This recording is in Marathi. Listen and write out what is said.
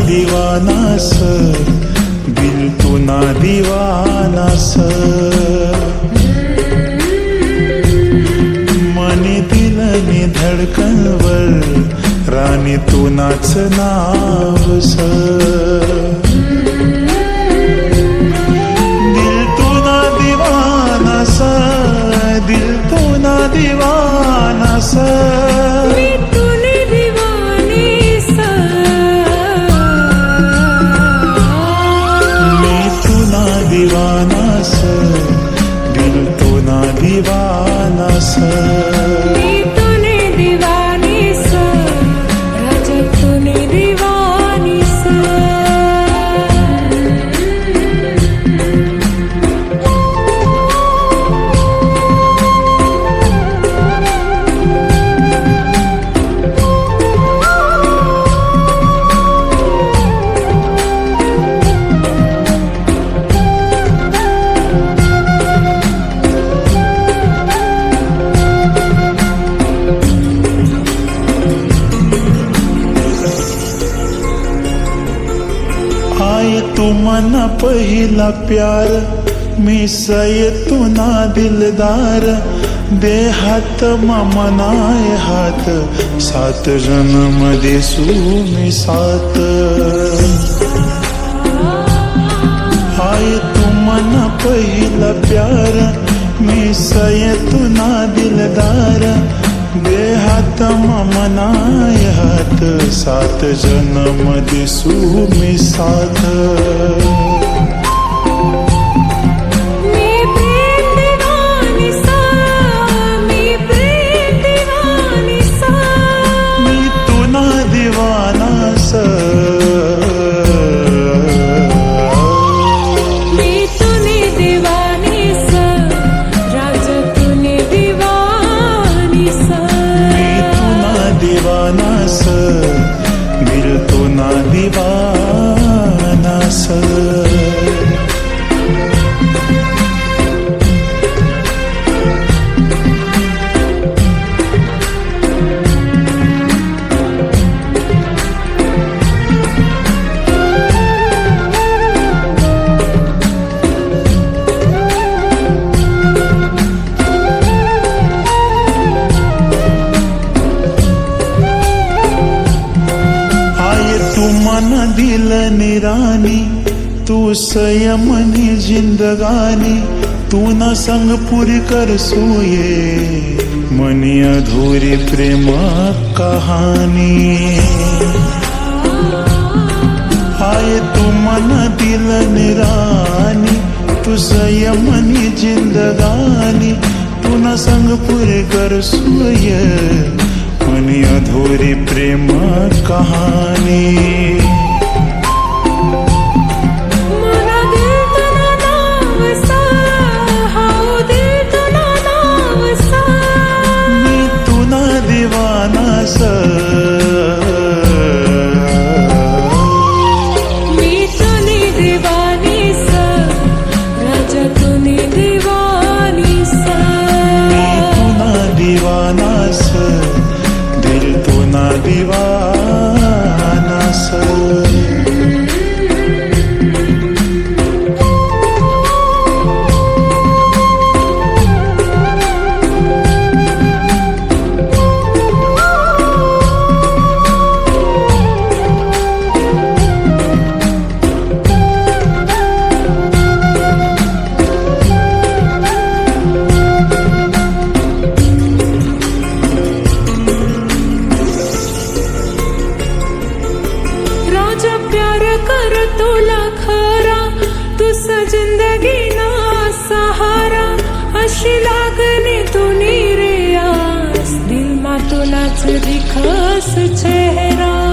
दीवाना स दिल तू ना दीवाना स मनी दिलनी धडकनवर राणी तू नाच नाव स दिल तू ना दीवाना स दिल तू ना दीवाना स दीवाना स दिल तो ना दीवाना स तूने दीवानी स राजा तूने दीवानी स तू मना पहिला प्यार मी सय तू ना दिलदार दे हात मनाय हात सात जन्म देसू मी सात हाय तू मना पहिला प्यार मी सय तू ना दिलदार दे हात मनाय हात सात जन्म दिसू मी साथ मी तू ना दीवाना स दीवाना स दिल तो ना दीवाना स मन दिल निरानी तू संयमनी जिंदगानी तू न संग पुरी कर सोये मनी अधूरी प्रेम कहानी आये तू मन दिल निरानी तू संयमनी जिंदगानी तू न संग पुरी कर सोये मनी अधूरी प्रेम कहानी मी तू ना दीवाना स मी तूने दीवानी स राजा तूने दीवानी स मी तू ना दीवाना स दिल तो ना दीवाना स प्यार कर तुला खरा तुस जिंदगी ना सहारा अशी लागणे तुनी रे आस दिल मा तुलाच दिखस चेहरा